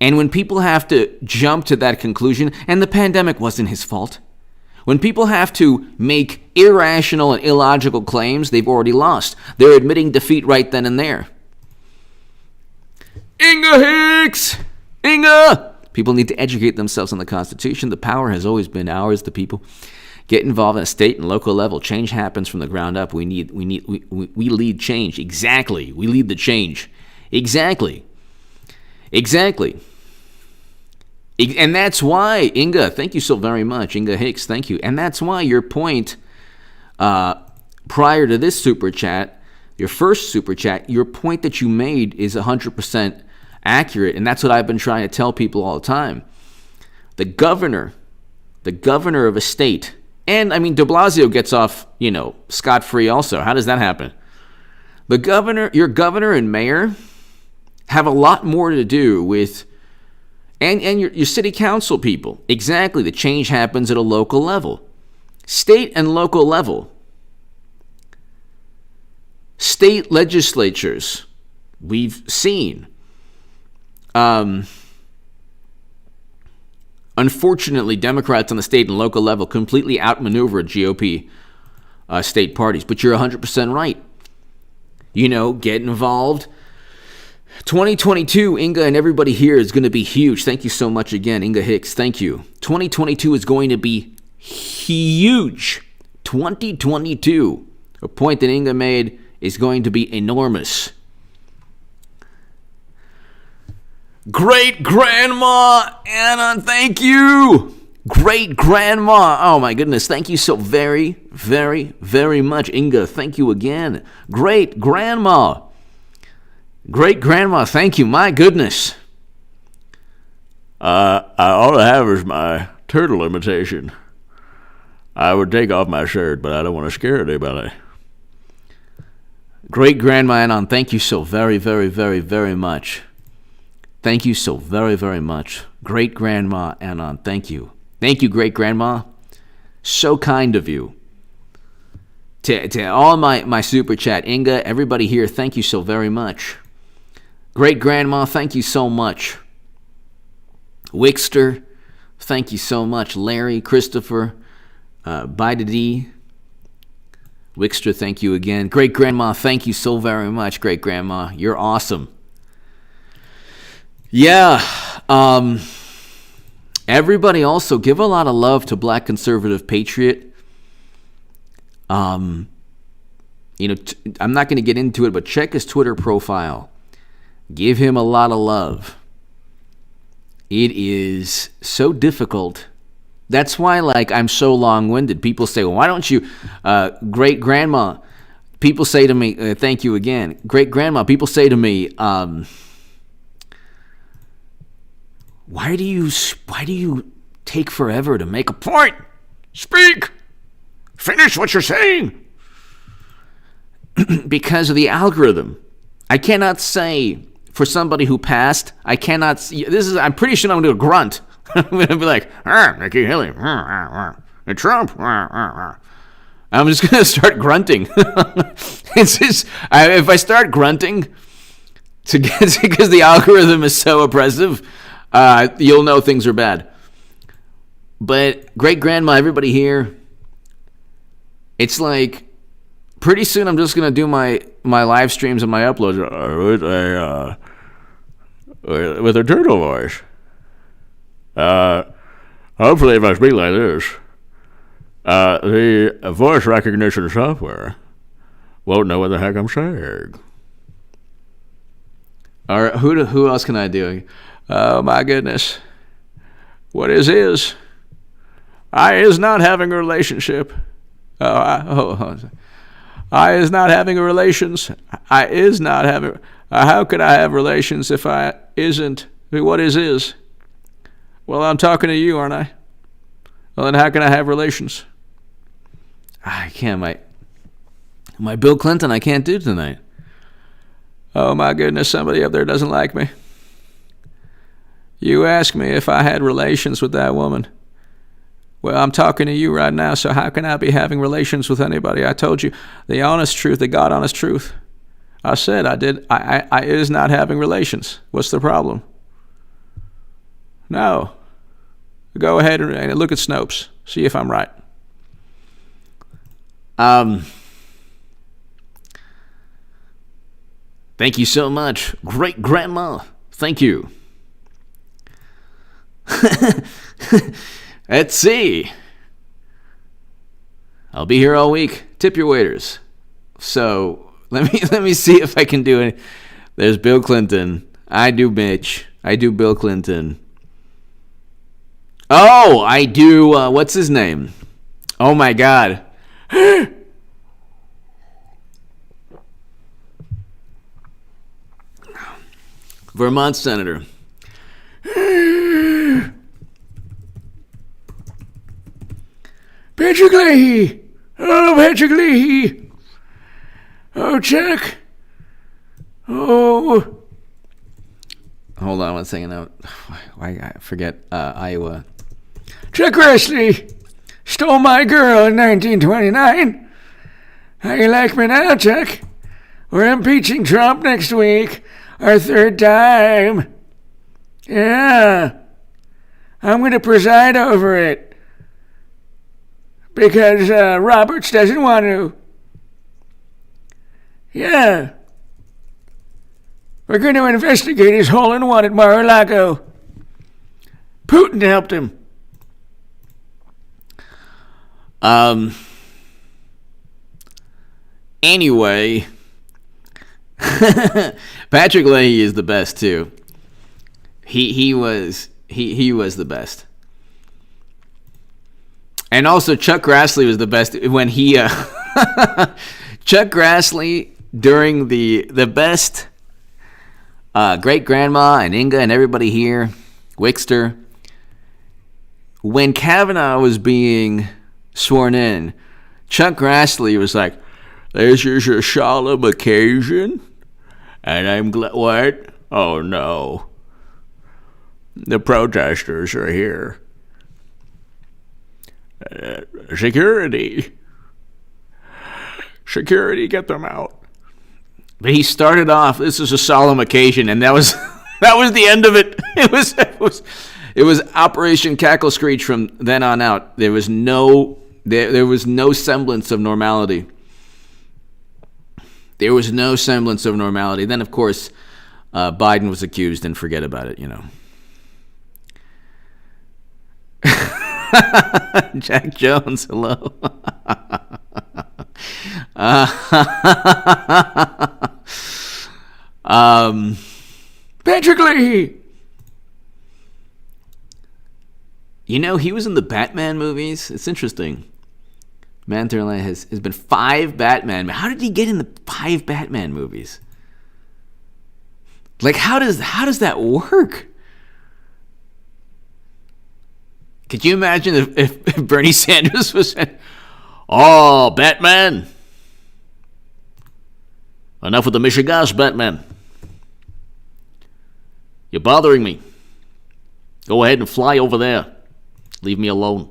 And when people have to jump to that conclusion, and the pandemic wasn't his fault, when people have to make irrational and illogical claims, they've already lost. They're admitting defeat right then and there. Inga Hicks! Inga! People need to educate themselves on the Constitution. The power has always been ours, the people. Get involved at a state and local level. Change happens from the ground up. We lead change. Exactly. We lead the change. Exactly. And that's why, Inga, thank you so very much. Inga Hicks, thank you. And that's why your point prior to this super chat, your first super chat, your point that you made is 100% accurate. And that's what I've been trying to tell people all the time. The governor of a state, and I mean, de Blasio gets off, scot-free also. How does that happen? Your governor and mayor have a lot more to do with, and your city council people. Exactly. The change happens at a local level. State and local level. State legislatures, we've seen. Unfortunately, Democrats on the state and local level completely outmaneuver GOP state parties. But you're 100% right. Get involved. 2022, Inga and everybody here is going to be huge. Thank you so much again, Inga Hicks. Thank you. 2022 is going to be huge. 2022, a point that Inga made, is going to be enormous. Great Grandma Anna, thank you. Great Grandma. Oh my goodness, thank you so very, very, very much. Inga, thank you again. Great Grandma. Great Grandma, thank you. My goodness. All I have is my turtle imitation. I would take off my shirt, but I don't want to scare anybody. Great Grandma Anon, thank you so very, very, very, very much. Thank you so very, very much. Great Grandma Anon, thank you. Thank you, Great Grandma. So kind of you. To all my super chat, Inga, everybody here, thank you so very much. Great Grandma, thank you so much. Wickster, thank you so much. Larry, Christopher, Bidady, Wickster, thank you again. Great Grandma, thank you so very much, Great Grandma. You're awesome. Yeah. Everybody also give a lot of love to Black Conservative Patriot. I'm not going to get into it, but check his Twitter profile. Give him a lot of love. It is so difficult. That's why, I'm so long-winded. People say, well, why don't you, Great Grandma? People say to me, thank you again. Great Grandma, people say to me, why do you take forever to make a point? Speak! Finish what you're saying! Because of the algorithm. I cannot say, for somebody who passed, I'm pretty sure I'm going to do a grunt. I'm going to be like, Nikki Haley, Trump. I'm just going to start grunting. If I start grunting, because the algorithm is so oppressive, you'll know things are bad. But Great Grandma, everybody here, it's like pretty soon I'm just going to do my live streams and my uploads with a turtle voice. Hopefully if I speak like this, the voice recognition software won't know what the heck I'm saying. All right, who else can I do? Oh my goodness. What is? I is not having a relationship. I is not having a relations. I is not having. How could I have relations if I isn't? What is? Well, I'm talking to you, aren't I? Well, then how can I have relations? I can't. My Bill Clinton, I can't do tonight. Oh my goodness, somebody up there doesn't like me. You asked me if I had relations with that woman. Well, I'm talking to you right now, so how can I be having relations with anybody? I told you the honest truth, the God honest truth. I said I did. I is not having relations. What's the problem? No. Go ahead and look at Snopes. See if I'm right. Thank you so much, Great Grandma. Thank you. Let's see. I'll be here all week. Tip your waiters. So let me see if I can do it. There's Bill Clinton. I do Mitch. I do Bill Clinton. Oh, I do, what's his name? Oh my God. Vermont Senator. Patrick Leahy. Oh, Patrick Leahy. Oh, Chuck. Oh. Hold on 1 second. I forget Iowa. Chuck Grassley stole my girl in 1929. How you like me now, Chuck? We're impeaching Trump next week. Our third time. Yeah. I'm going to preside over it. Because Roberts doesn't want to. Yeah. We're going to investigate his hole-in-one at Mar-a-Lago. Putin helped him. Anyway, Patrick Leahy is the best too. He was the best. And also Chuck Grassley was the best when he Chuck Grassley during the best great grandma and Inga and everybody here, Wickster, when Kavanaugh was being sworn in, Chuck Grassley was like, "This is a solemn occasion, and I'm glad." What? Oh no! The protesters are here. Security, get them out. But he started off, "This is a solemn occasion," and that was the end of it. It was Operation Cackle Screech from then on out. There was no semblance of normality. There was no semblance of normality. Then, of course, Biden was accused, and forget about it, you know. Jack Jones, hello. Patrick Leahy. You know, he was in the Batman movies. It's interesting. Manterley has been 5 Batman. How did he get in the 5 Batman movies? Like, how does that work? Could you imagine if Bernie Sanders was saying, "Oh, Batman. Enough with the Michigas, Batman. You're bothering me. Go ahead and fly over there. Leave me alone."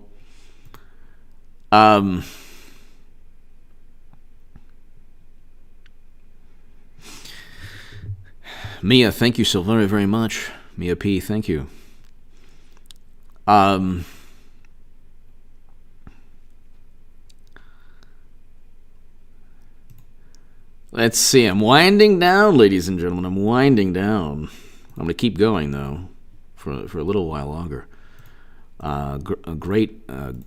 Mia, thank you so very, very much. Mia P, thank you. Let's see. I'm winding down, ladies and gentlemen. I'm winding down. I'm going to keep going, though, for a little while longer. A great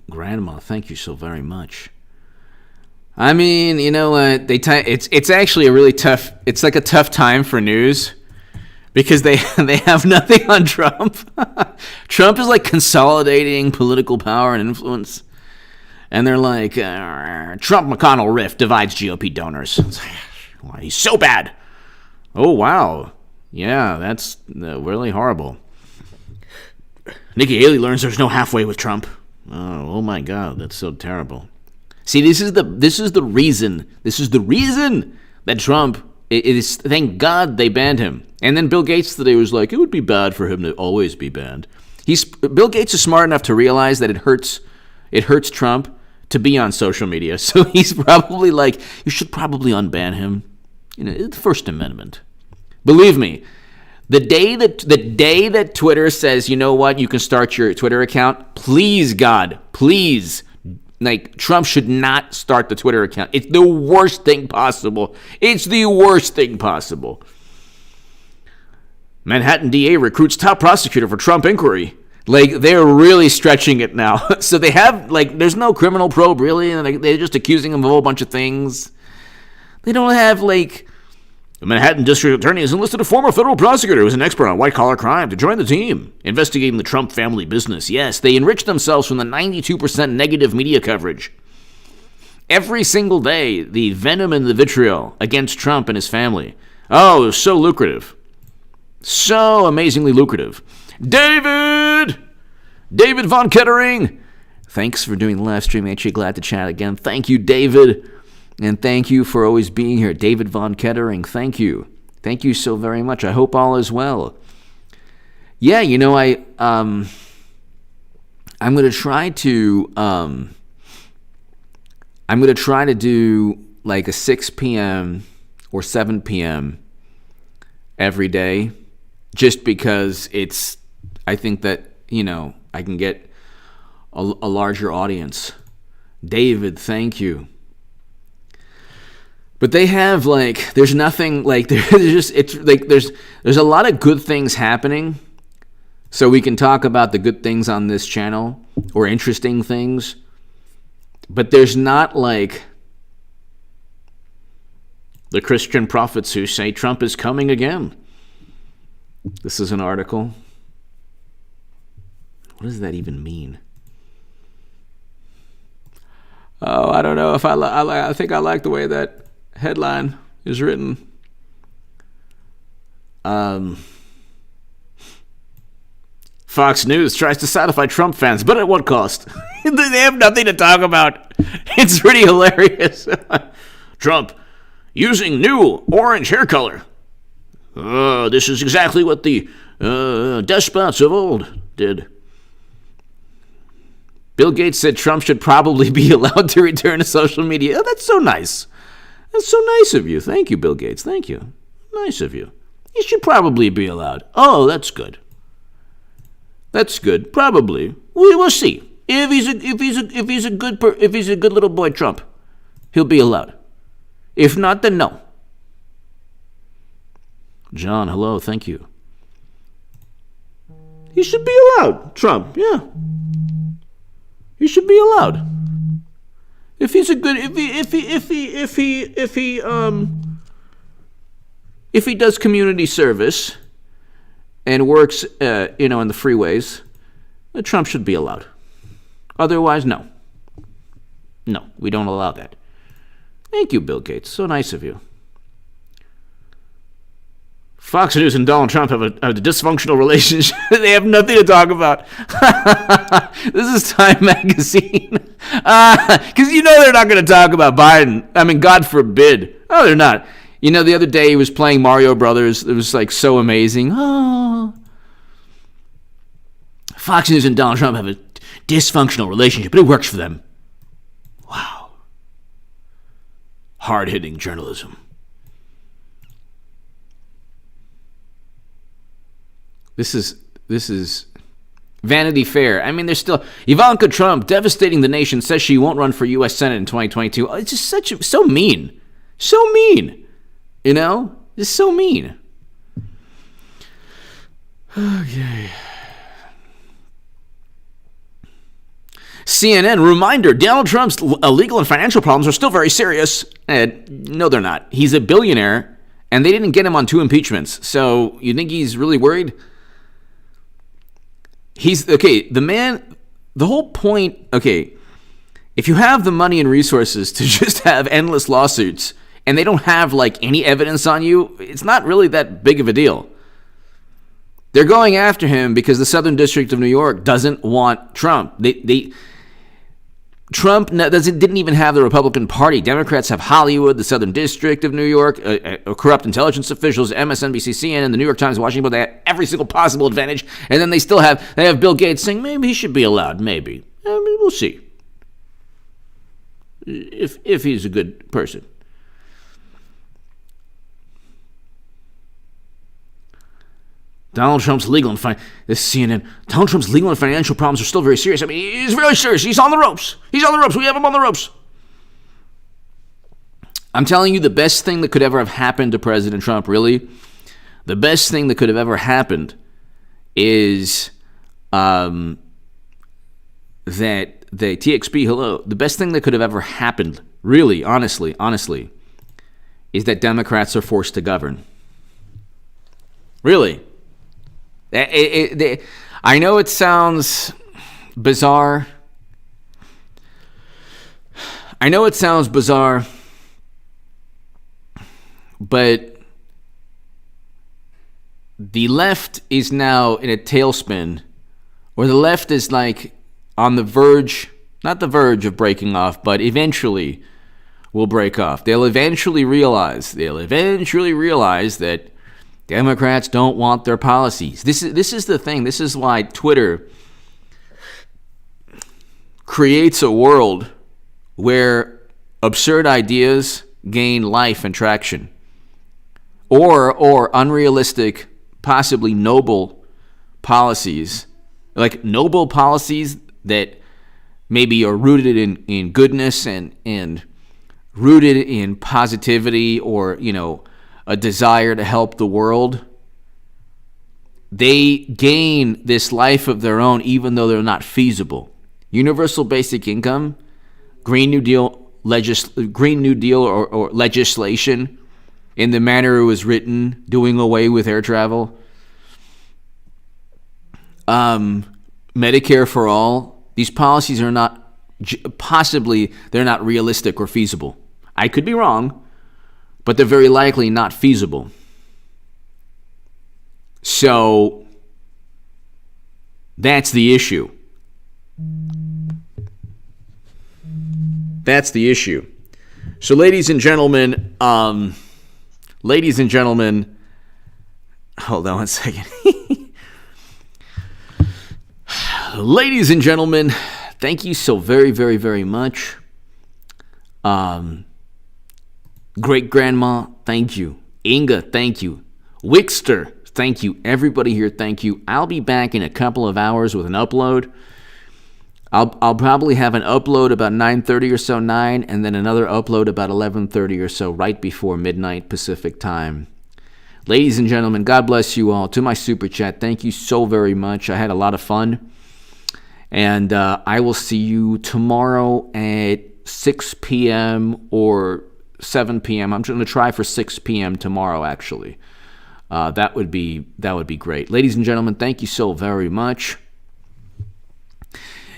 grandma, thank you so very much. I mean, you know what? It's actually a really tough. It's like a tough time for news because they have nothing on Trump. Trump is like consolidating political power and influence, and they're like, Trump McConnell rift divides GOP donors. Why, he's so bad. Oh wow, yeah, that's really horrible. Nikki Haley learns there's no halfway with Trump. Oh my God, that's so terrible. See, this is the reason that Trump. It is. Thank God they banned him. And then Bill Gates today was like, it would be bad for him to always be banned. Bill Gates is smart enough to realize that it hurts Trump to be on social media. So he's probably like, you should probably unban him. You know, the First Amendment. Believe me. The day that Twitter says, you know what, you can start your Twitter account, please, God, please, like, Trump should not start the Twitter account. It's the worst thing possible. It's the worst thing possible. Manhattan DA recruits top prosecutor for Trump inquiry. Like, they're really stretching it now. So they have, like, there's no criminal probe, really. And they're just accusing him of a whole bunch of things. They don't have, like, the Manhattan District Attorney has enlisted a former federal prosecutor who's an expert on white-collar crime to join the team, investigating the Trump family business. Yes, they enrich themselves from the 92% negative media coverage. Every single day, the venom and the vitriol against Trump and his family. Oh, it was so lucrative. So amazingly lucrative. David Von Kettering! Thanks for doing the live stream, H. Glad to chat again. Thank you, David. And thank you for always being here. David Von Kettering, thank you. Thank you so very much. I hope all is well. Yeah, I'm going to try to do like a 6 p.m. or 7 p.m. every day, just because I think that, I can get a larger audience. David, thank you. But they have, like, there's nothing, like, there's a lot of good things happening. So we can talk about the good things on this channel or interesting things. But there's not, like, the Christian prophets who say Trump is coming again. This is an article. What does that even mean? Oh, I don't know if I think I like the way that headline is written. Fox News tries to satisfy Trump fans, but at what cost? They have nothing to talk about. It's pretty hilarious. Trump using new orange hair color. This is exactly what the despots of old did. Bill Gates said Trump should probably be allowed to return to social media. Oh, that's so nice. That's so nice of you. Thank you, Bill Gates. Thank you. Nice of you. He should probably be allowed. Oh, that's good. That's good. Probably. We will see. If he's a good little boy, Trump, he'll be allowed. If not, then no. John, hello. Thank you. He should be allowed, Trump. Yeah. He should be allowed. If he's a good, if he does community service and works, in the freeways, Trump should be allowed. Otherwise, no. No, we don't allow that. Thank you, Bill Gates. So nice of you. Fox News and Donald Trump have a dysfunctional relationship. They have nothing to talk about. This is Time Magazine. Because they're not going to talk about Biden. I mean, God forbid. Oh, they're not. The other day he was playing Mario Brothers. It was like so amazing. Oh. Fox News and Donald Trump have a dysfunctional relationship, but it works for them. Wow. Hard-hitting journalism. This is Vanity Fair. I mean, there's still Ivanka Trump devastating the nation, says she won't run for U.S. Senate in 2022. It's just so mean. So mean. Just so mean. Okay. CNN, reminder, Donald Trump's legal and financial problems are still very serious. No, they're not. He's a billionaire, and they didn't get him on 2 impeachments. So you think he's really worried? The whole point, if you have the money and resources to just have endless lawsuits and they don't have any evidence on you, it's not really that big of a deal. They're going after him because the Southern District of New York doesn't want Trump. Trump didn't even have the Republican Party. Democrats have Hollywood, the Southern District of New York, corrupt intelligence officials, MSNBC, CNN, the New York Times, Washington Post. They have every single possible advantage, and then they have Bill Gates saying maybe he should be allowed. Maybe. We'll see. If he's a good person. Donald Trump's legal and Donald Trump's legal and financial problems are still very serious. I mean, he's really serious. He's on the ropes. We have him on the ropes. I'm telling you, the best thing that could ever have happened to President Trump, really, the best thing that could have ever happened is that the TXP, hello, the best thing that could have ever happened, really, honestly, is that Democrats are forced to govern. Really. I know it sounds bizarre. But the left is now in a tailspin, or the left is like on the verge, not the verge of breaking off, but eventually will break off. They'll eventually realize that Democrats don't want their policies. This is the thing. This is why Twitter creates a world where absurd ideas gain life and traction, or unrealistic, possibly noble policies, like noble policies that maybe are rooted in goodness and rooted in positivity, or, you know, a desire to help the world. They gain this life of their own even though they're not feasible. Universal basic income, Green New Deal or legislation in the manner it was written, doing away with air travel, Medicare for all. These policies are not, possibly, they're not realistic or feasible. I could be wrong, but they're very likely not feasible. So that's the issue. So ladies and gentlemen, hold on one second. Ladies and gentlemen, thank you so very, very, very much. Great Grandma, thank you. Inga, thank you. Wixter, thank you. Everybody here, thank you. I'll be back in a couple of hours with an upload. I'll probably have an upload about 9:30 or so, 9, and then another upload about 11:30 or so, right before midnight Pacific time. Ladies and gentlemen, God bless you all. To my super chat, thank you so very much. I had a lot of fun. And I will see you tomorrow at 6 p.m. or 7 p.m. I'm going to try for 6 p.m. tomorrow, actually. That would be great. Ladies and gentlemen, thank you so very much.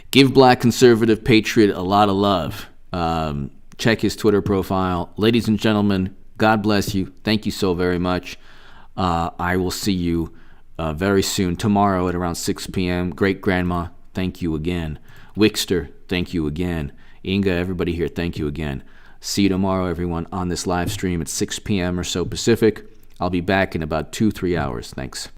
Give Black Conservative Patriot a lot of love. Check his Twitter profile. Ladies and gentlemen, God bless you. Thank you so very much. I will see you very soon, tomorrow at around 6 p.m. Great Grandma, thank you again. Wixter, thank you again. Inga, everybody here, thank you again. See you tomorrow, everyone, on this live stream at 6 p.m. or so Pacific. I'll be back in about 2-3 hours. Thanks.